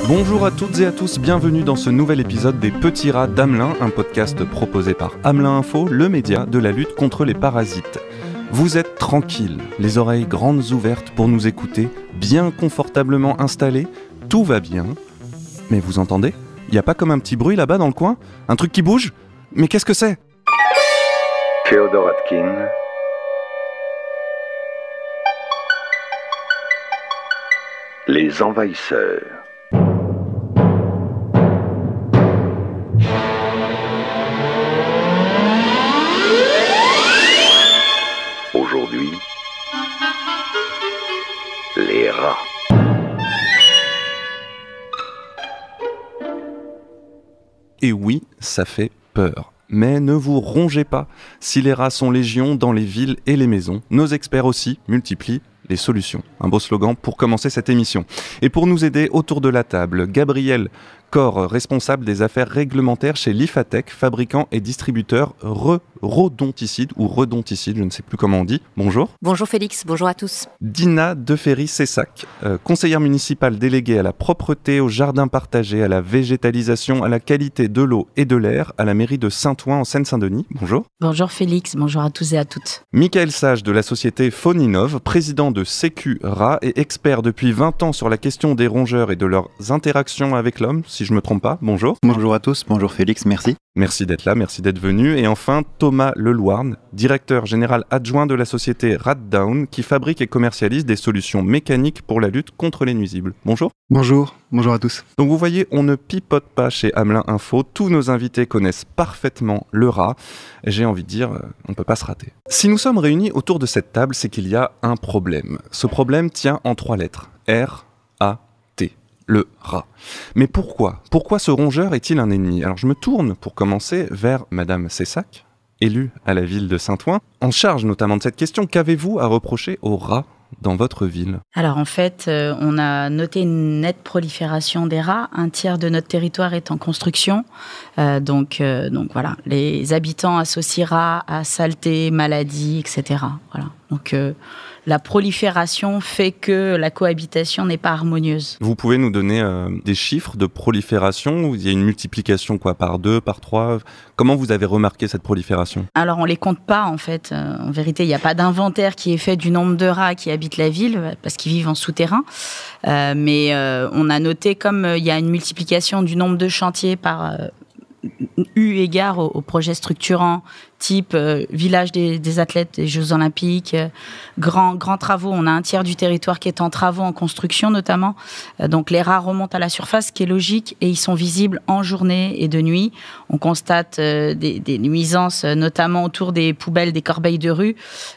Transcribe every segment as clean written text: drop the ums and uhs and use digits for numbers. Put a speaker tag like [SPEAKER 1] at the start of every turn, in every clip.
[SPEAKER 1] Bonjour à toutes et à tous, bienvenue dans ce nouvel épisode des Petits Rats d'Hamelin, un podcast proposé par Hamelin Info, le média de la lutte contre les parasites. Vous êtes tranquilles, les oreilles grandes ouvertes pour nous écouter, bien confortablement installés, tout va bien. Mais vous entendez ? Il n'y a pas comme un petit bruit là-bas dans le coin ? Un truc qui bouge ? Mais qu'est-ce que c'est ?
[SPEAKER 2] Feodorodkin. Les envahisseurs. Aujourd'hui, les rats.
[SPEAKER 1] Et oui, ça fait peur. Mais ne vous rongez pas. Si les rats sont légion dans les villes et les maisons, nos experts aussi multiplient les solutions. Un beau slogan pour commencer cette émission. Et pour nous aider autour de la table, Gabriel Corr, responsable des affaires réglementaires chez Lifatech, fabricant et distributeur rodonticides ou redonticides, je ne sais plus comment on dit. Bonjour.
[SPEAKER 3] Bonjour Félix, bonjour à tous.
[SPEAKER 1] Dina Deferry-Cessac, conseillère municipale déléguée à la propreté, au jardin partagé, à la végétalisation, à la qualité de l'eau et de l'air, à la mairie de Saint-Ouen en Seine-Saint-Denis. Bonjour.
[SPEAKER 3] Bonjour Félix, bonjour à tous et à toutes.
[SPEAKER 1] Michael Sage de la société Fauninov, président de Sécu Rats et expert depuis 20 ans sur la question des rongeurs et de leurs interactions avec l'homme, si je ne me trompe pas. Bonjour.
[SPEAKER 4] Bonjour à tous, bonjour Félix, merci.
[SPEAKER 1] Merci d'être là, merci d'être venu. Et enfin, Thomas Lelouarn, directeur général adjoint de la société Ratdown, qui fabrique et commercialise des solutions mécaniques pour la lutte contre les nuisibles. Bonjour.
[SPEAKER 4] Bonjour à tous.
[SPEAKER 1] Donc vous voyez, on ne pipote pas chez Hamelin Info. Tous nos invités connaissent parfaitement le rat. J'ai envie de dire, on ne peut pas se rater. Si nous sommes réunis autour de cette table, c'est qu'il y a un problème. Ce problème tient en 3 lettres. R-A-T. Le rat. Mais pourquoi ? Pourquoi ce rongeur est-il un ennemi ? Alors je me tourne pour commencer vers Madame Cessac, élue à la ville de Saint-Ouen, en charge notamment de cette question. Qu'avez-vous à reprocher aux rats dans votre ville ?
[SPEAKER 3] Alors en fait, on a noté une nette prolifération des rats. 1/3 de notre territoire est en construction. Donc voilà, les habitants associent rats à saleté, maladie, etc. Voilà. Donc la prolifération fait que la cohabitation n'est pas harmonieuse.
[SPEAKER 1] Vous pouvez nous donner des chiffres de prolifération ? Il y a une multiplication par 2, par 3 ? Comment vous avez remarqué cette prolifération ?
[SPEAKER 3] Alors on les compte pas en fait. En vérité, il n'y a pas d'inventaire qui est fait du nombre de rats qui habitent la ville parce qu'ils vivent en souterrain. Mais on a noté comme il y a une multiplication du nombre de chantiers par eu égard aux projets structurants type village des athlètes des Jeux Olympiques, grands travaux. On a 1/3 du territoire qui est en travaux, en construction notamment. Donc les rats remontent à la surface, ce qui est logique, et ils sont visibles en journée et de nuit. On constate des nuisances, notamment autour des poubelles, des corbeilles de rue.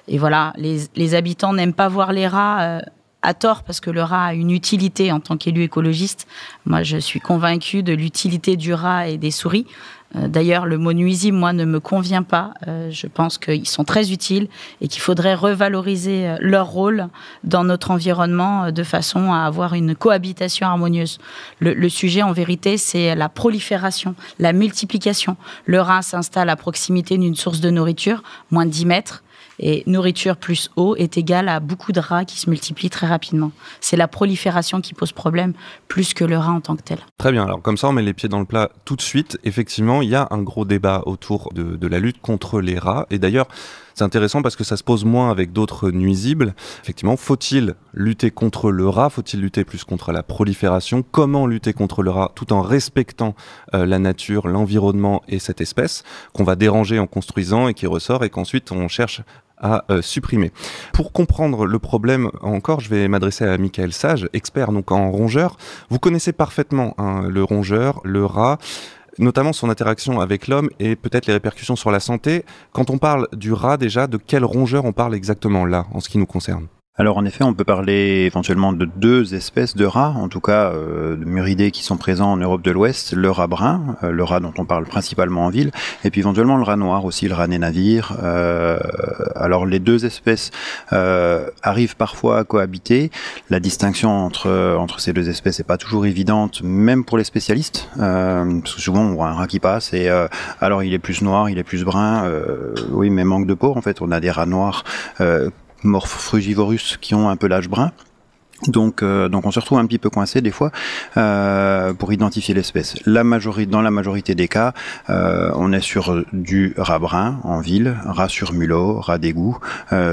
[SPEAKER 3] Et voilà, les habitants n'aiment pas voir les rats à tort, parce que le rat a une utilité en tant qu'élu écologiste. Moi, je suis convaincue de l'utilité du rat et des souris. D'ailleurs, le mot nuisible, moi, ne me convient pas. Je pense qu'ils sont très utiles et qu'il faudrait revaloriser leur rôle dans notre environnement de façon à avoir une cohabitation harmonieuse. Le sujet, en vérité, c'est la prolifération, la multiplication. Le rat s'installe à proximité d'une source de nourriture, moins de 10 mètres. Et nourriture plus eau est égale à beaucoup de rats qui se multiplient très rapidement. C'est la prolifération qui pose problème, plus que le rat en tant que tel.
[SPEAKER 1] Très bien, alors comme ça on met les pieds dans le plat tout de suite. Effectivement, il y a un gros débat autour de la lutte contre les rats. Et d'ailleurs, c'est intéressant parce que ça se pose moins avec d'autres nuisibles. Effectivement, faut-il lutter contre le rat ? Faut-il lutter plus contre la prolifération ? Comment lutter contre le rat tout en respectant la nature, l'environnement et cette espèce qu'on va déranger en construisant et qui ressort et qu'ensuite on cherche à supprimer. Pour comprendre le problème encore, je vais m'adresser à Michael Sage, expert donc en rongeur. Vous connaissez parfaitement le rongeur, le rat, notamment son interaction avec l'homme et peut-être les répercussions sur la santé. Quand on parle du rat déjà, de quel rongeur on parle exactement là, en ce qui nous concerne ?
[SPEAKER 4] Alors en effet, on peut parler éventuellement de 2 espèces de rats, en tout cas de muridés qui sont présents en Europe de l'Ouest, le rat brun, le rat dont on parle principalement en ville, et puis éventuellement le rat noir aussi, le rat nez navire. Alors les 2 espèces arrivent parfois à cohabiter. La distinction entre ces 2 espèces n'est pas toujours évidente, même pour les spécialistes, parce que souvent on voit un rat qui passe et alors il est plus noir, il est plus brun, oui mais manque de peau en fait, on a des rats noirs Morph frugivorus qui ont un pelage brun. Donc on se retrouve un petit peu coincé des fois pour identifier l'espèce. Dans la majorité des cas, on est sur du rat brun en ville, rat sur mulot, rat d'égout,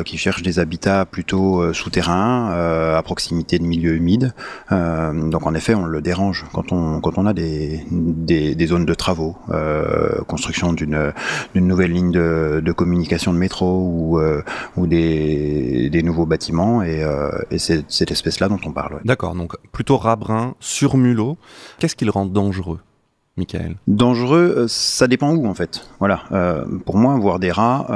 [SPEAKER 4] qui cherchent des habitats plutôt souterrains, à proximité de milieux humides. Donc en effet, on le dérange quand on a des zones de travaux, construction d'une nouvelle ligne de communication de métro ou des nouveaux bâtiments, et c'est cette espèce là dont on parle. Ouais.
[SPEAKER 1] D'accord, donc plutôt rat brun sur mulot. Qu'est-ce qui le rend dangereux, Michael ?
[SPEAKER 4] Dangereux, ça dépend où en fait. Voilà. Pour moi, voir des rats,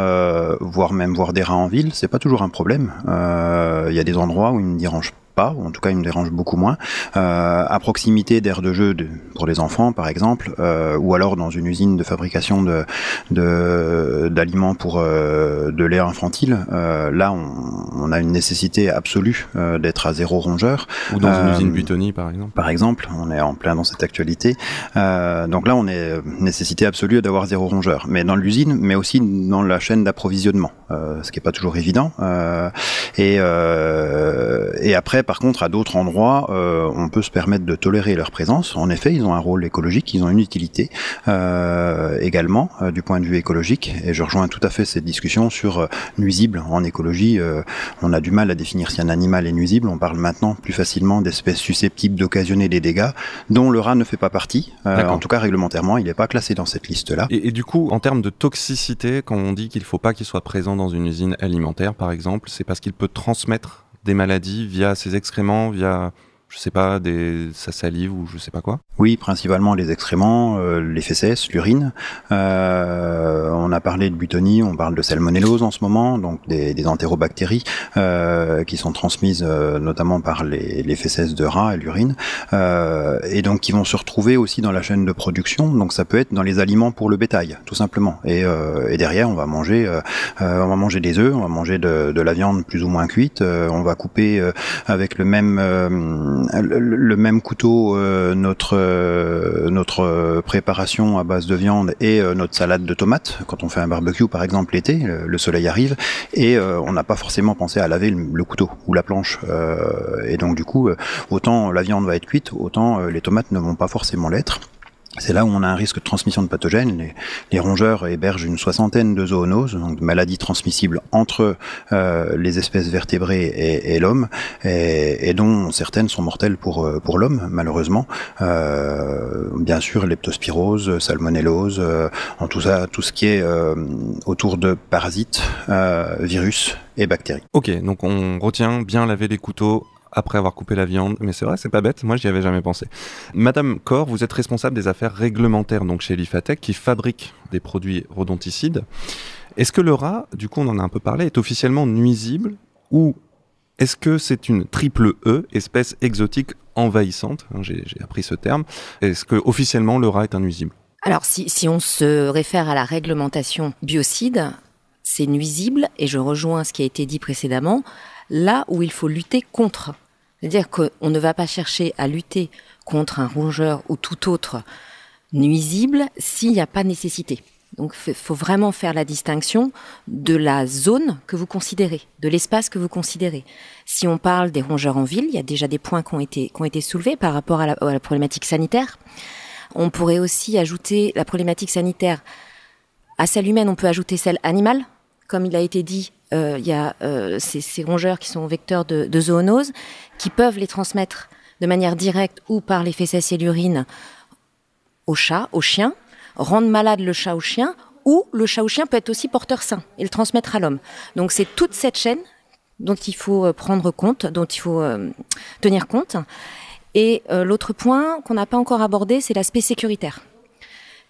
[SPEAKER 4] voire des rats en ville, c'est pas toujours un problème. Il y a des endroits où ils ne dérangent pas, ou en tout cas il me dérange beaucoup moins, à proximité d'aires de jeu pour les enfants par exemple, ou alors dans une usine de fabrication d'aliments pour de lait infantile. Là on a une nécessité absolue d'être à zéro rongeur.
[SPEAKER 1] Ou dans une usine Buitoni par exemple.
[SPEAKER 4] Par exemple, on est en plein dans cette actualité. Donc là on est nécessité absolue d'avoir zéro rongeur, mais dans l'usine, mais aussi dans la chaîne d'approvisionnement, ce qui est pas toujours évident. Et après, par contre, à d'autres endroits, on peut se permettre de tolérer leur présence. En effet, ils ont un rôle écologique, ils ont une utilité également du point de vue écologique. Et je rejoins tout à fait cette discussion sur nuisible. En écologie, on a du mal à définir si un animal est nuisible. On parle maintenant plus facilement d'espèces susceptibles d'occasionner des dégâts, dont le rat ne fait pas partie. En tout cas, réglementairement, il n'est pas classé dans cette liste-là.
[SPEAKER 1] Et du coup, en termes de toxicité, quand on dit qu'il ne faut pas qu'il soit présent dans une usine alimentaire, par exemple, c'est parce qu'il peut transmettre des maladies via ses excréments, via, je sais pas, sa salive ou je sais pas quoi?
[SPEAKER 4] Oui, principalement les excréments, les fesses, l'urine. On a parlé de Buitoni, on parle de salmonellose en ce moment, donc des entérobactéries qui sont transmises notamment par les fesses de rat et l'urine, et donc qui vont se retrouver aussi dans la chaîne de production. Donc ça peut être dans les aliments pour le bétail, tout simplement. Et derrière, on va manger des œufs, on va manger de la viande plus ou moins cuite, on va couper avec le même couteau notre préparation à base de viande et notre salade de tomates. Quand on fait un barbecue par exemple l'été, le soleil arrive et on n'a pas forcément pensé à laver le couteau ou la planche, et donc du coup autant la viande va être cuite, autant les tomates ne vont pas forcément l'être. C'est là où on a un risque de transmission de pathogènes. Les rongeurs hébergent une 60aine de zoonoses, donc de maladies transmissibles entre les espèces vertébrées et l'homme, et dont certaines sont mortelles pour l'homme, malheureusement. Bien sûr, leptospirose, salmonellose, en tout ça, tout ce qui est autour de parasites, virus et bactéries.
[SPEAKER 1] Ok, donc on retient bien laver les couteaux après avoir coupé la viande, mais c'est vrai, c'est pas bête, moi j'y avais jamais pensé. Madame Corr, vous êtes responsable des affaires réglementaires donc chez Lifatech, qui fabrique des produits rodonticides. Est-ce que le rat, du coup on en a un peu parlé, est officiellement nuisible, ou est-ce que c'est une triple E, espèce exotique envahissante, j'ai appris ce terme. Est-ce que officiellement le rat est un nuisible?
[SPEAKER 5] Alors si on se réfère à la réglementation biocide, c'est nuisible, et je rejoins ce qui a été dit précédemment, là où il faut lutter contre. C'est-à-dire qu'on ne va pas chercher à lutter contre un rongeur ou tout autre nuisible s'il n'y a pas nécessité. Donc il faut vraiment faire la distinction de la zone que vous considérez, de l'espace que vous considérez. Si on parle des rongeurs en ville, il y a déjà des points qui ont été soulevés par rapport à la problématique sanitaire. On pourrait aussi ajouter la problématique sanitaire à celle humaine, on peut ajouter celle animale. Comme il a été dit, il y a ces rongeurs qui sont vecteurs de zoonoses, qui peuvent les transmettre de manière directe ou par les fesses et l'urine au chat, au chien, rendre malade le chat ou chien, ou le chat ou chien peut être aussi porteur sain et le transmettre à l'homme. Donc c'est toute cette chaîne dont il faut prendre compte, dont il faut tenir compte. Et l'autre point qu'on n'a pas encore abordé, c'est l'aspect sécuritaire.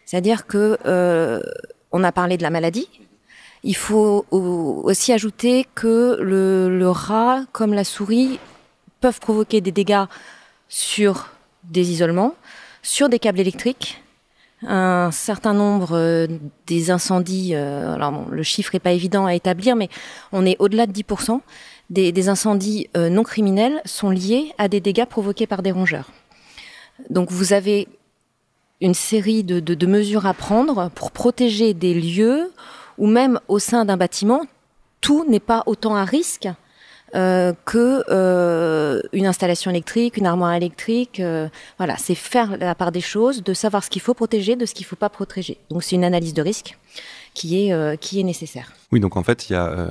[SPEAKER 5] C'est-à-dire que on a parlé de la maladie. Il faut aussi ajouter que le rat, comme la souris, peuvent provoquer des dégâts sur des isolements, sur des câbles électriques. Un certain nombre des incendies, alors bon, le chiffre n'est pas évident à établir, mais on est au-delà de 10%, des incendies non criminels sont liés à des dégâts provoqués par des rongeurs. Donc vous avez une série de mesures à prendre pour protéger des lieux ou même au sein d'un bâtiment. Tout n'est pas autant à risque que une installation électrique, une armoire électrique. Voilà, c'est faire la part des choses, de savoir ce qu'il faut protéger, de ce qu'il ne faut pas protéger. Donc c'est une analyse de risque qui est nécessaire.
[SPEAKER 1] Oui, donc en fait, il y a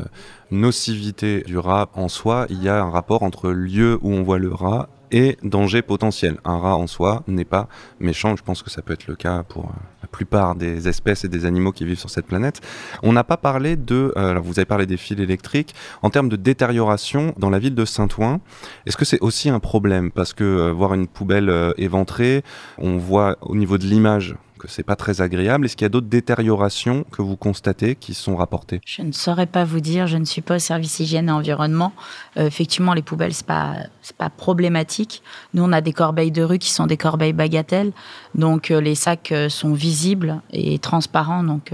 [SPEAKER 1] nocivité du rat en soi, il y a un rapport entre lieu où on voit le rat et danger potentiel. Un rat en soi n'est pas méchant, je pense que ça peut être le cas pour la plupart des espèces et des animaux qui vivent sur cette planète. On n'a pas parlé alors vous avez parlé des fils électriques, en termes de détérioration dans la ville de Saint-Ouen, est-ce que c'est aussi un problème? Parce que voir une poubelle éventrée, on voit au niveau de l'image que c'est pas très agréable. Est-ce qu'il y a d'autres détériorations que vous constatez qui sont rapportées?
[SPEAKER 3] Je ne saurais pas vous dire, je ne suis pas au service hygiène et environnement. Effectivement, les poubelles, c'est pas problématique. Nous, on a des corbeilles de rue qui sont des corbeilles bagatelles. Donc, les sacs sont visibles et transparents. Donc,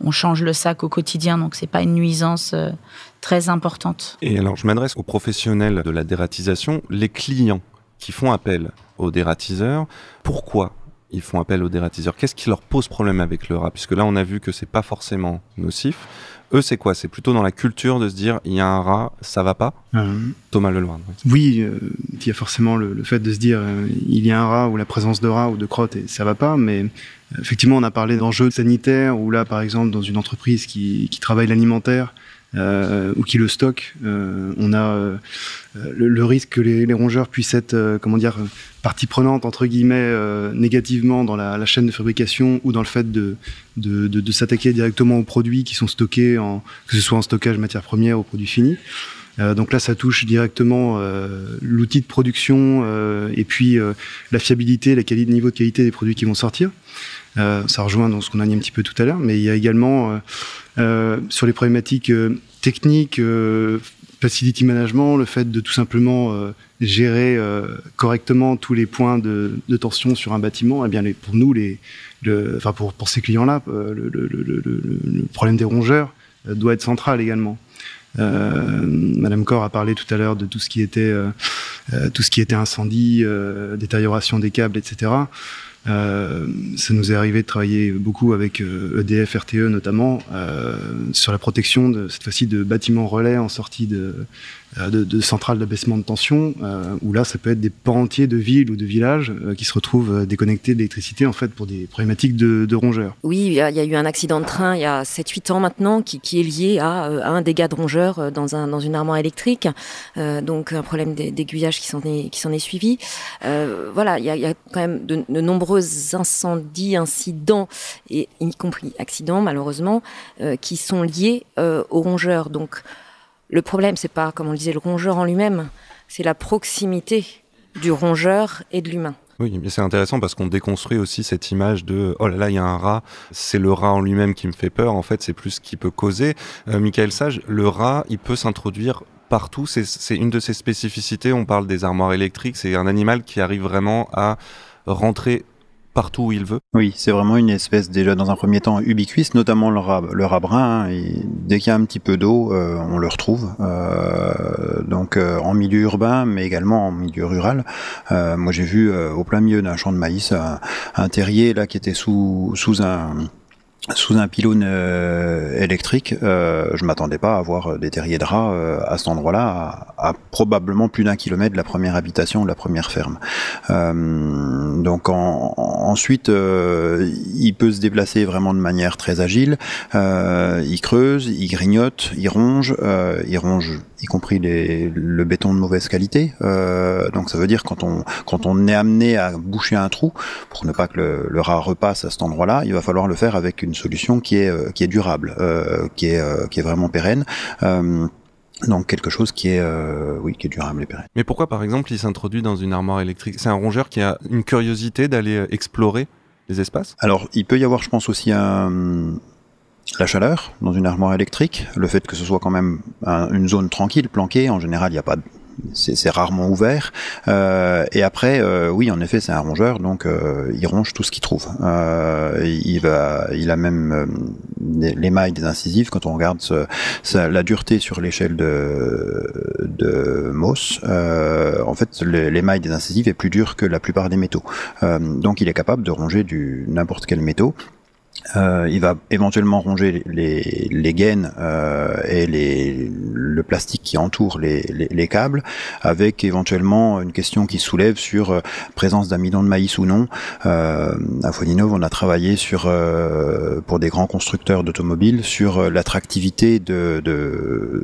[SPEAKER 3] on change le sac au quotidien. Donc, c'est pas une nuisance très importante.
[SPEAKER 1] Et alors, je m'adresse aux professionnels de la dératisation. Les clients qui font appel aux dératiseurs, pourquoi ils font appel aux dératiseurs? Qu'est-ce qui leur pose problème avec le rat? Puisque là, on a vu que c'est pas forcément nocif. Eux, c'est quoi? C'est plutôt dans la culture de se dire, il y a un rat, ça va pas? Thomas Leloir.
[SPEAKER 6] Oui, il y a forcément le fait de se dire, il y a un rat ou la présence de rat ou de crotte et ça va pas. Mais effectivement, on a parlé d'enjeux sanitaires où là, par exemple, dans une entreprise qui travaille l'alimentaire, ou qui le stocke, on a le risque que les rongeurs puissent être, partie prenante entre guillemets négativement dans la chaîne de fabrication ou dans le fait de s'attaquer directement aux produits qui sont stockés, que ce soit en stockage matières premières ou produits finis. Donc là, ça touche directement l'outil de production et puis la fiabilité, le niveau de qualité des produits qui vont sortir. Ça rejoint dans ce qu'on a dit un petit peu tout à l'heure, mais il y a également sur les problématiques techniques, facility management, le fait de tout simplement gérer correctement tous les points de tension sur un bâtiment. Eh bien, pour nous, pour ces clients-là, le problème des rongeurs doit être central également. Madame Corr a parlé tout à l'heure de tout ce qui était incendie, détérioration des câbles, etc. Ça nous est arrivé de travailler beaucoup avec EDF, RTE notamment, sur la protection cette fois-ci de bâtiments relais en sortie de centrales d'abaissement de tension, où là ça peut être des pans entiers de villes ou de villages qui se retrouvent déconnectés d'électricité en fait pour des problématiques de rongeurs.
[SPEAKER 5] Oui, il y a eu un accident de train il y a 7-8 ans maintenant qui est lié à un dégât de rongeurs dans une armoire électrique, donc un problème d'aiguillage qui s'en est suivi. Voilà, il y a quand même de nombreux incendies, incidents, et y compris accidents malheureusement, qui sont liés aux rongeurs. Donc le problème, c'est pas, comme on le disait, le rongeur en lui-même, c'est la proximité du rongeur et de l'humain.
[SPEAKER 1] Oui, mais c'est intéressant parce qu'on déconstruit aussi cette image de « oh là là, il y a un rat, c'est le rat en lui-même qui me fait peur ». En fait, c'est plus ce qu'il peut causer. Michael Sage, le rat, il peut s'introduire partout. C'est une de ses spécificités. On parle des armoires électriques. C'est un animal qui arrive vraiment à rentrer partout où il veut.
[SPEAKER 4] Oui, c'est vraiment une espèce déjà dans un premier temps ubiquiste, notamment le rat brun. Dès qu'il y a un petit peu d'eau, on le retrouve. Donc en milieu urbain, mais également en milieu rural. Moi, j'ai vu au plein milieu d'un champ de maïs un terrier là qui était sous un pylône électrique. Je m'attendais pas à voir des terriers de rats à cet endroit-là, à probablement plus d'1 kilomètre de la première habitation, de la première ferme. Donc ensuite, il peut se déplacer vraiment de manière très agile. Il creuse, il grignote, il ronge y compris le béton de mauvaise qualité. Donc ça veut dire quand on est amené à boucher un trou, pour ne pas que le rat repasse à cet endroit-là, il va falloir le faire avec une solution qui est durable, qui est vraiment pérenne. Donc quelque chose qui est durable et pérenne.
[SPEAKER 1] Mais pourquoi par exemple il s'introduit dans une armoire électrique? C'est un rongeur qui a une curiosité d'aller explorer les espaces? Alors
[SPEAKER 4] il peut y avoir, je pense, aussi la chaleur dans une armoire électrique, le fait que ce soit quand même une zone tranquille, planquée. En général, il y a pas c'est rarement ouvert. Et après, oui, en effet, c'est un rongeur, donc il ronge tout ce qu'il trouve. Il a même l'émail des incisives. Quand on regarde la dureté sur l'échelle de Mohs, en fait, l'émail des incisives est plus dur que la plupart des métaux. Donc, il est capable de ronger n'importe quel métaux. Il va éventuellement ronger les gaines et le plastique qui entoure les câbles, avec éventuellement une question qui soulève sur présence d'amidon de maïs ou non. À Foninov, on a travaillé pour des grands constructeurs d'automobiles sur l'attractivité de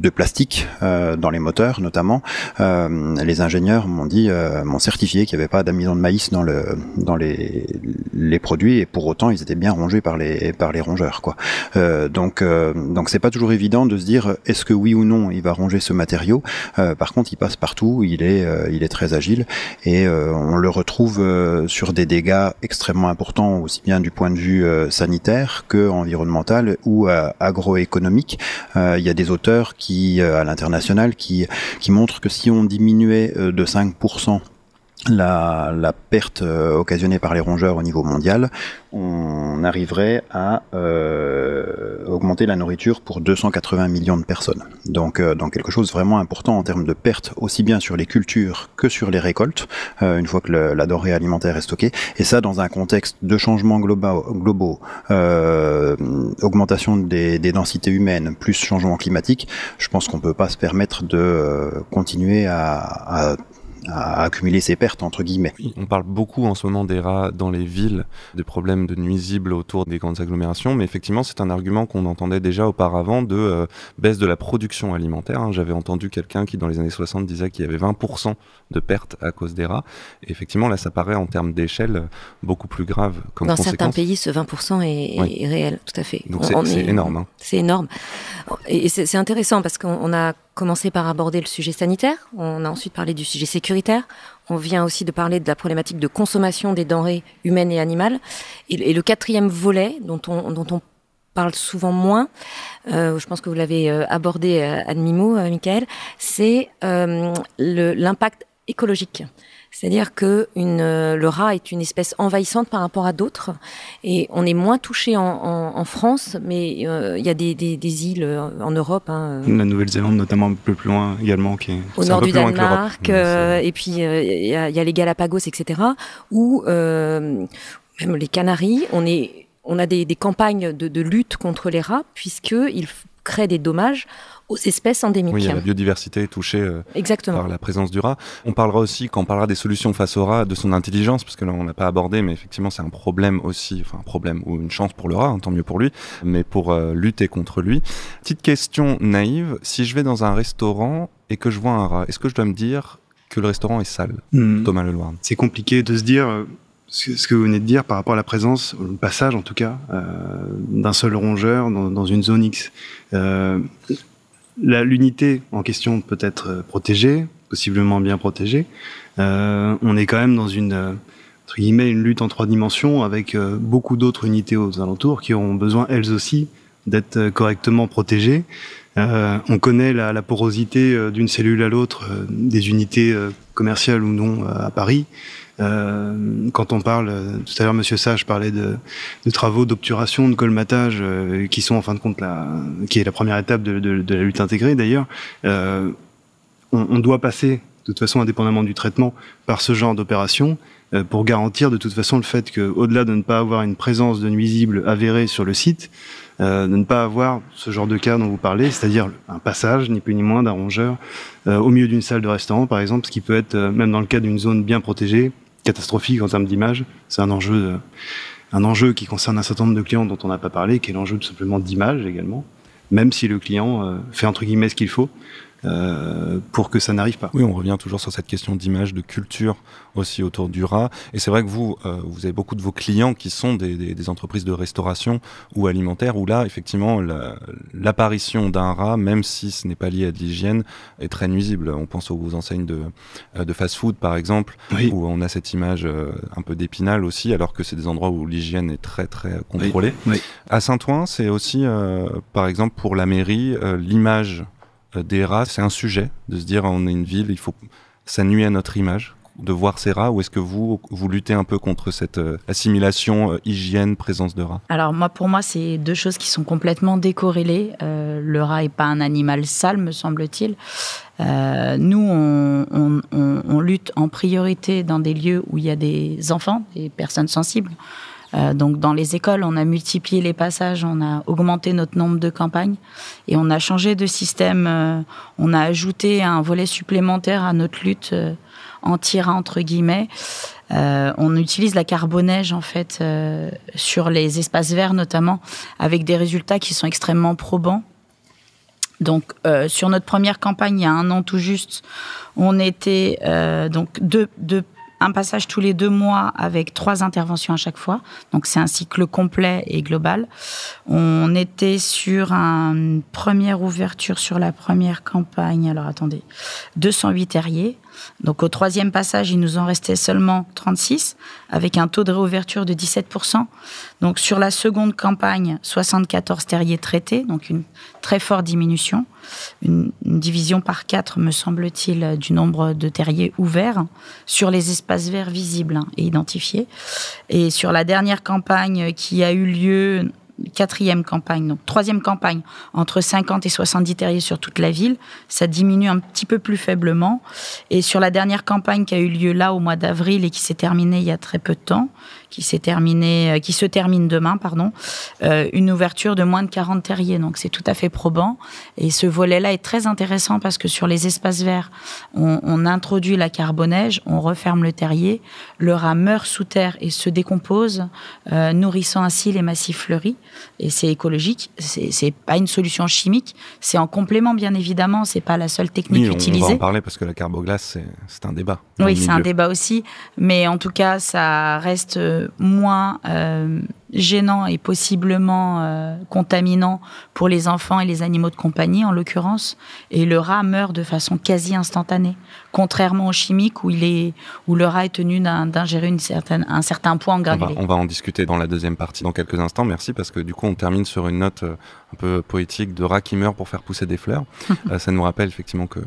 [SPEAKER 4] plastique dans les moteurs notamment. Les ingénieurs m'ont certifié qu'il n'y avait pas d'amidon de maïs dans les produits, et pour autant ils étaient bien rongés par les rongeurs, quoi. Donc c'est pas toujours évident de se dire est-ce que oui ou non il va ronger ce matériau. Par contre, il passe partout, il est très agile, et on le retrouve sur des dégâts extrêmement importants, aussi bien du point de vue sanitaire que environnemental ou agroéconomique. Il y a des auteurs à l'international qui montrent que si on diminuait de 5% la perte occasionnée par les rongeurs au niveau mondial, on arriverait à augmenter la nourriture pour 280 millions de personnes. Donc quelque chose de vraiment important en termes de perte, aussi bien sur les cultures que sur les récoltes, une fois que la denrée alimentaire est stockée. Et ça, dans un contexte de changements globaux, augmentation des densités humaines, plus changement climatique, je pense qu'on peut pas se permettre de continuer à accumuler ces pertes, entre guillemets.
[SPEAKER 1] On parle beaucoup en ce moment des rats dans les villes, des problèmes de nuisibles autour des grandes agglomérations, mais effectivement c'est un argument qu'on entendait déjà auparavant de baisse de la production alimentaire. J'avais entendu quelqu'un qui dans les années 60 disait qu'il y avait 20% de pertes à cause des rats, et effectivement là ça paraît en termes d'échelle beaucoup plus grave comme
[SPEAKER 5] dans
[SPEAKER 1] conséquence.
[SPEAKER 5] Certains pays ce 20% est réel, tout à fait.
[SPEAKER 1] Donc c'est énorme. Hein.
[SPEAKER 5] C'est énorme, et c'est intéressant parce qu'on a commencé par aborder le sujet sanitaire, on a ensuite parlé du sujet sécuritaire, on vient aussi de parler de la problématique de consommation des denrées humaines et animales, et le quatrième volet dont on parle souvent moins, je pense que vous l'avez abordé à demi-mot, Michael, c'est l'impact écologique. C'est-à-dire que le rat est une espèce envahissante par rapport à d'autres, et on est moins touché en France, mais il y a des îles en Europe. Hein,
[SPEAKER 6] la Nouvelle-Zélande, notamment un peu plus loin également, qui est
[SPEAKER 5] au nord du Danemark, et puis il y a les Galapagos, etc. Où même les Canaries, on a des campagnes de lutte contre les rats, puisqu'ils créent des dommages aux espèces endémiques.
[SPEAKER 1] Oui, la biodiversité est touchée par la présence du rat. On parlera aussi, quand on parlera des solutions face au rat, de son intelligence, parce que là on n'a pas abordé, mais effectivement c'est un problème aussi, enfin un problème ou une chance pour le rat, hein, tant mieux pour lui, mais pour lutter contre lui. Petite question naïve, si je vais dans un restaurant et que je vois un rat, est-ce que je dois me dire que le restaurant est sale? Thomas Lelouarn.
[SPEAKER 6] C'est compliqué de se dire... ce que vous venez de dire par rapport à la présence, le passage en tout cas, d'un seul rongeur dans une zone X. L'unité en question peut être protégée, possiblement bien protégée. On est quand même dans une lutte en 3 dimensions avec beaucoup d'autres unités aux alentours qui auront besoin elles aussi d'être correctement protégées. On connaît la porosité d'une cellule à l'autre des unités commerciales ou non à Paris. Quand on parle, tout à l'heure Monsieur Sage parlait de travaux d'obturation, de colmatage, qui sont en fin de compte qui est la première étape de la lutte intégrée d'ailleurs. On doit passer, de toute façon indépendamment du traitement, par ce genre d'opération pour garantir de toute façon le fait qu'au-delà de ne pas avoir une présence de nuisibles avérée sur le site, de ne pas avoir ce genre de cas dont vous parlez, c'est-à-dire un passage, ni plus ni moins, d'un rongeur au milieu d'une salle de restaurant, par exemple, ce qui peut être, même dans le cas d'une zone bien protégée, catastrophique en termes d'image. C'est un enjeu qui concerne un certain nombre de clients dont on n'a pas parlé, qui est l'enjeu tout simplement d'image également, même si le client fait entre guillemets ce qu'il faut pour que ça n'arrive pas.
[SPEAKER 1] Oui, on revient toujours sur cette question d'image, de culture aussi autour du rat. Et c'est vrai que vous avez beaucoup de vos clients qui sont des entreprises de restauration ou alimentaire, où là, effectivement, l'apparition d'un rat, même si ce n'est pas lié à de l'hygiène, est très nuisible. On pense aux enseignes de fast-food, par exemple, oui, où on a cette image un peu d'Épinal aussi, alors que c'est des endroits où l'hygiène est très, très contrôlée. Oui, oui. À Saint-Ouen, c'est aussi, par exemple, pour la mairie, l'image des rats, c'est un sujet de se dire on est une ville, ça nuit à notre image de voir ces rats, ou est-ce que vous luttez un peu contre cette assimilation hygiène, présence de rats?
[SPEAKER 3] Alors pour moi, c'est deux choses qui sont complètement décorrélées. Le rat n'est pas un animal sale, me semble-t-il. Nous, on lutte en priorité dans des lieux où il y a des enfants, des personnes sensibles. Donc dans les écoles, on a multiplié les passages, on a augmenté notre nombre de campagnes et on a changé de système. On a ajouté un volet supplémentaire à notre lutte anti-rat, entre guillemets. On utilise la carboneige en fait sur les espaces verts notamment, avec des résultats qui sont extrêmement probants. Donc sur notre première campagne, il y a 1 an tout juste, on était donc un passage tous les 2 mois avec 3 interventions à chaque fois. Donc c'est un cycle complet et global. On était sur une première ouverture sur la première campagne. Alors attendez, 208 terriers. Donc au 3e passage, il nous en restait seulement 36, avec un taux de réouverture de 17%. Donc sur la seconde campagne, 74 terriers traités, donc une très forte diminution. Une division par 4, me semble-t-il, du nombre de terriers ouverts sur les espaces verts visibles et identifiés. Et sur la dernière campagne qui a eu lieu, 4e campagne, donc 3e campagne, entre 50 et 70 terriers sur toute la ville, ça diminue un petit peu plus faiblement. Et sur la dernière campagne qui a eu lieu là au mois d'avril et qui s'est terminée il y a très peu de temps, qui se termine demain, une ouverture de moins de 40 terriers. Donc c'est tout à fait probant. Et ce volet-là est très intéressant parce que sur les espaces verts, on introduit la carboneige, on referme le terrier, le rat meurt sous terre et se décompose, nourrissant ainsi les massifs fleuris. Et c'est écologique. C'est pas une solution chimique. C'est en complément, bien évidemment. C'est pas la seule technique utilisée.
[SPEAKER 1] On va en parler parce que la carboglace, c'est un débat.
[SPEAKER 3] Oui, c'est un débat aussi. Mais en tout cas, ça reste moins gênant et possiblement contaminant pour les enfants et les animaux de compagnie, en l'occurrence. Et le rat meurt de façon quasi instantanée, contrairement aux chimiques où le rat est tenu d'ingérer un certain poids en granulé.
[SPEAKER 1] On va en discuter dans la deuxième partie dans quelques instants. Merci, parce que du coup, on termine sur une note un peu poétique de rat qui meurt pour faire pousser des fleurs. Ça nous rappelle effectivement que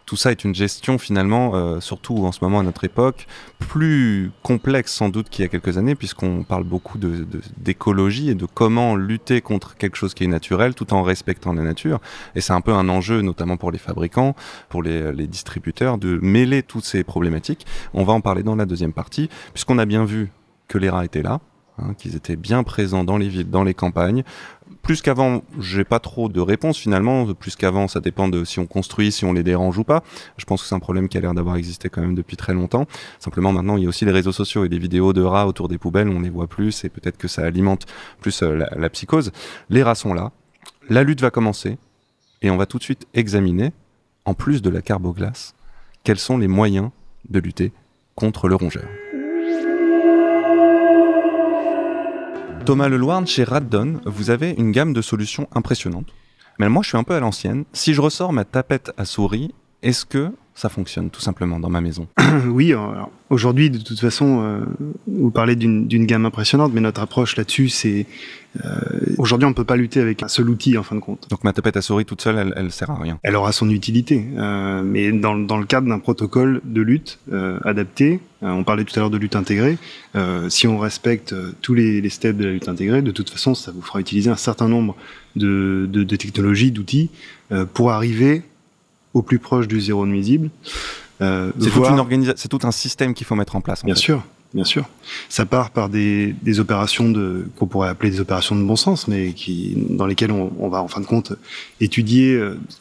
[SPEAKER 1] tout ça est une gestion finalement, surtout en ce moment à notre époque, plus complexe sans doute qu'il y a quelques années, puisqu'on parle beaucoup d'écologie et de comment lutter contre quelque chose qui est naturel tout en respectant la nature. Et c'est un peu un enjeu, notamment pour les fabricants, pour les distributeurs, de mêler toutes ces problématiques. On va en parler dans la deuxième partie, puisqu'on a bien vu que les rats étaient là, qu'ils étaient bien présents dans les villes, dans les campagnes. Plus qu'avant, j'ai pas trop de réponses finalement. Plus qu'avant, ça dépend de si on construit, si on les dérange ou pas. Je pense que c'est un problème qui a l'air d'avoir existé quand même depuis très longtemps. Simplement, maintenant, il y a aussi les réseaux sociaux et les vidéos de rats autour des poubelles. On les voit plus et peut-être que ça alimente plus la psychose. Les rats sont là. La lutte va commencer et on va tout de suite examiner, en plus de la carboglace, quels sont les moyens de lutter contre le rongeur. Thomas Lelouarn, chez Raddon, vous avez une gamme de solutions impressionnantes. Mais moi, je suis un peu à l'ancienne. Si je ressors ma tapette à souris, est-ce que ça fonctionne tout simplement dans ma maison?
[SPEAKER 6] Oui, alors, aujourd'hui, de toute façon, vous parlez d'une gamme impressionnante, mais notre approche là-dessus, c'est... aujourd'hui, on ne peut pas lutter avec un seul outil, en fin de compte.
[SPEAKER 1] Donc ma tapette à souris toute seule, elle sert à rien? Elle
[SPEAKER 6] aura son utilité, mais dans le cadre d'un protocole de lutte adapté, on parlait tout à l'heure de lutte intégrée, si on respecte tous les steps de la lutte intégrée, de toute façon, ça vous fera utiliser un certain nombre de technologies, d'outils, pour arriver au plus proche du zéro nuisible.
[SPEAKER 1] C'est tout un système qu'il faut mettre en place.
[SPEAKER 6] Bien sûr. Ça part par des opérations qu'on pourrait appeler des opérations de bon sens, mais dans lesquelles on va en fin de compte étudier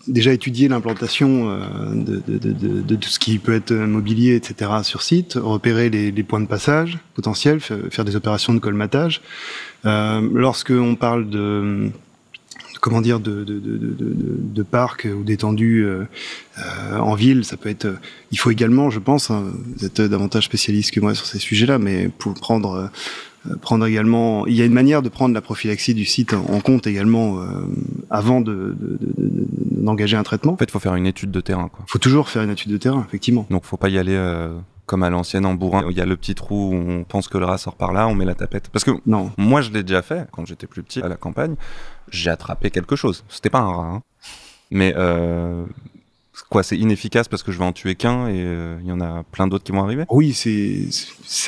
[SPEAKER 6] l'implantation de tout ce qui peut être mobilier, etc. sur site, repérer les points de passage potentiels, faire des opérations de colmatage. Lorsque on parle de parcs ou d'étendues en ville, ça peut être... il faut également, je pense, vous êtes davantage spécialiste que moi sur ces sujets-là, mais pour prendre également... Il y a une manière de prendre la prophylaxie du site en compte également avant d'engager un traitement.
[SPEAKER 1] En fait, il faut faire une étude de terrain, quoi.
[SPEAKER 6] Il faut toujours faire une étude de terrain, effectivement.
[SPEAKER 1] Donc, il ne faut pas y aller... comme à l'ancienne en bourrin, il y a le petit trou où on pense que le rat sort par là, on met la tapette. Parce que
[SPEAKER 6] non.
[SPEAKER 1] Moi, je l'ai déjà fait quand j'étais plus petit à la campagne. J'ai attrapé quelque chose. C'était pas un rat, hein. Mais c'est inefficace parce que je vais en tuer qu'un et il y en a plein d'autres qui vont arriver.
[SPEAKER 6] Oui, c'est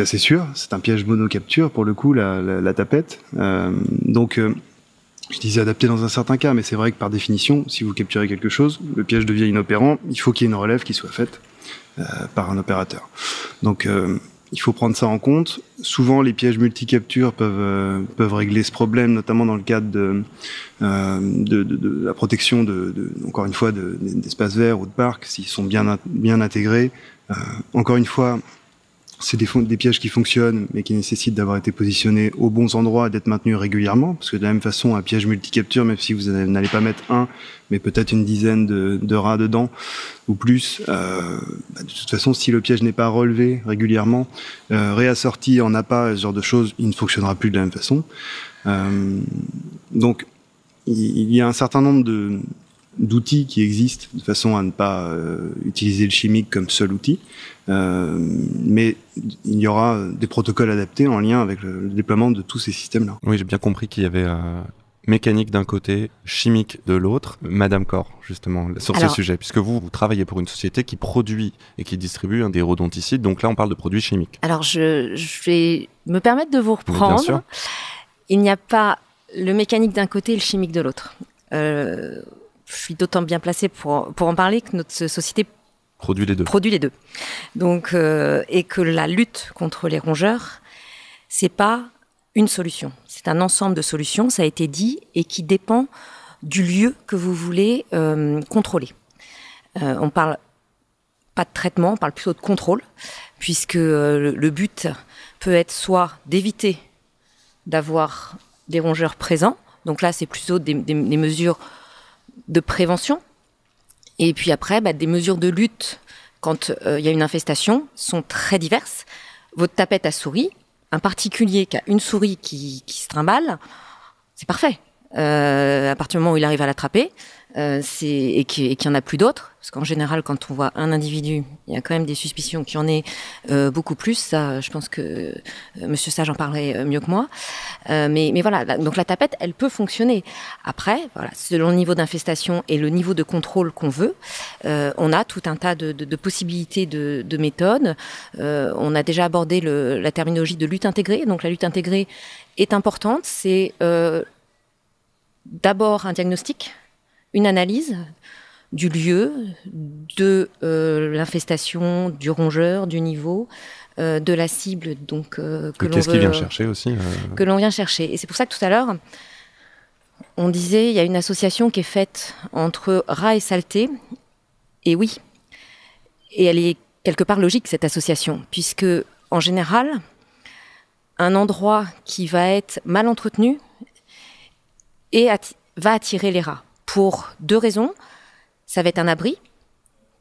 [SPEAKER 6] assez sûr. C'est un piège monocapture pour le coup, la tapette. Donc, je disais adapté dans un certain cas, mais c'est vrai que par définition, si vous capturez quelque chose, le piège devient inopérant. Il faut qu'il y ait une relève qui soit faite par un opérateur. Donc il faut prendre ça en compte. Souvent, les pièges multicaptures peuvent régler ce problème, notamment dans le cadre de la protection encore une fois, d'espaces verts ou de parcs, s'ils sont bien intégrés. Encore une fois, c'est des pièges qui fonctionnent, mais qui nécessitent d'avoir été positionnés aux bons endroits et d'être maintenus régulièrement, parce que de la même façon, un piège multicapture, même si vous n'allez pas mettre un, mais peut-être une dizaine de rats dedans, ou plus, de toute façon, si le piège n'est pas relevé régulièrement, réassorti en appât, ce genre de choses, il ne fonctionnera plus de la même façon. Donc, il y a un certain nombre d'outils qui existent de façon à ne pas utiliser le chimique comme seul outil, mais il y aura des protocoles adaptés en lien avec le déploiement de tous ces systèmes-là.
[SPEAKER 1] Oui, j'ai bien compris qu'il y avait mécanique d'un côté, chimique de l'autre. Madame Corr, justement, sur ce sujet, puisque vous travaillez pour une société qui produit et qui distribue des rodonticides, donc là on parle de produits chimiques.
[SPEAKER 5] Alors je vais me permettre de vous reprendre.
[SPEAKER 1] Bien sûr.
[SPEAKER 5] Il n'y a pas le mécanique d'un côté et le chimique de l'autre. Je suis d'autant bien placée pour en parler que notre société produit les deux. Donc, et que la lutte contre les rongeurs, c'est pas une solution. C'est un ensemble de solutions, ça a été dit, et qui dépend du lieu que vous voulez contrôler. On parle pas de traitement, on parle plutôt de contrôle, puisque le but peut être soit d'éviter d'avoir des rongeurs présents, donc là c'est plutôt des mesures de prévention, et puis après des mesures de lutte quand il y a une infestation sont très diverses. Votre tapette à souris, un particulier qui a une souris qui se trimballe, c'est parfait. À partir du moment où il arrive à l'attraper, et qu'il n'y en a plus d'autres, parce qu'en général, quand on voit un individu, il y a quand même des suspicions qu'il y en ait beaucoup plus. Ça, je pense que Monsieur Sage en parlerait mieux que moi. Mais voilà, donc la tapette, elle peut fonctionner. Après, voilà, selon le niveau d'infestation et le niveau de contrôle qu'on veut, on a tout un tas de possibilités de méthodes. On a déjà abordé la terminologie de lutte intégrée. Donc la lutte intégrée est importante. C'est d'abord un diagnostic, une analyse du lieu, de l'infestation, du rongeur, du niveau, de la cible, donc que l'on
[SPEAKER 1] qu'est-ce qu'il vient chercher aussi
[SPEAKER 5] que l'on vient chercher. Et c'est pour ça que tout à l'heure, on disait, il y a une association qui est faite entre rats et saleté. Et oui, et elle est quelque part logique, cette association, puisque en général, un endroit qui va être mal entretenu va attirer les rats. Pour deux raisons. Ça va être un abri,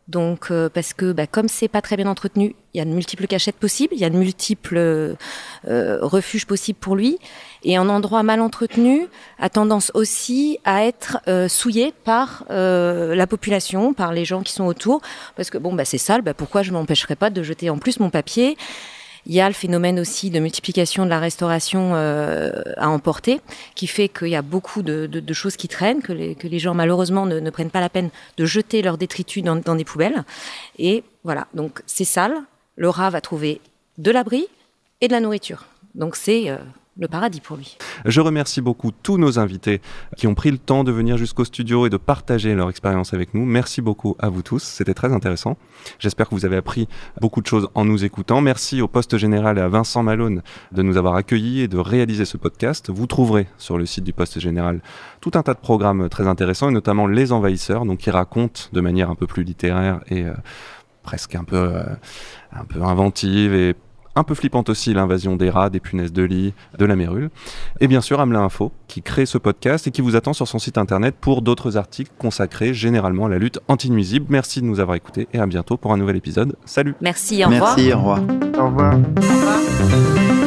[SPEAKER 5] donc parce que comme c'est pas très bien entretenu, il y a de multiples cachettes possibles, il y a de multiples refuges possibles pour lui, et un endroit mal entretenu a tendance aussi à être souillé par la population, par les gens qui sont autour, parce que c'est sale, pourquoi je m'empêcherais pas de jeter en plus mon papier. Il y a le phénomène aussi de multiplication de la restauration à emporter, qui fait qu'il y a beaucoup de choses qui traînent, que les gens malheureusement ne prennent pas la peine de jeter leurs détritus dans des poubelles. Et voilà, donc c'est sale, le rat va trouver de l'abri et de la nourriture. Donc c'est le paradis pour lui.
[SPEAKER 1] Je remercie beaucoup tous nos invités qui ont pris le temps de venir jusqu'au studio et de partager leur expérience avec nous. Merci beaucoup à vous tous, c'était très intéressant. J'espère que vous avez appris beaucoup de choses en nous écoutant. Merci au Poste Général et à Vincent Malone de nous avoir accueillis et de réaliser ce podcast. Vous trouverez sur le site du Poste Général tout un tas de programmes très intéressants, et notamment Les Envahisseurs, donc qui racontent de manière un peu plus littéraire et presque un peu inventive et un peu flippante aussi, l'invasion des rats, des punaises de lit, de la mérule. Et bien sûr, Hamelin Info, qui crée ce podcast et qui vous attend sur son site internet pour d'autres articles consacrés généralement à la lutte anti-nuisible. Merci de nous avoir écoutés et à bientôt pour un nouvel épisode. Salut.
[SPEAKER 5] Merci, au revoir.
[SPEAKER 4] Merci, au revoir.
[SPEAKER 6] Au revoir.
[SPEAKER 3] Au revoir.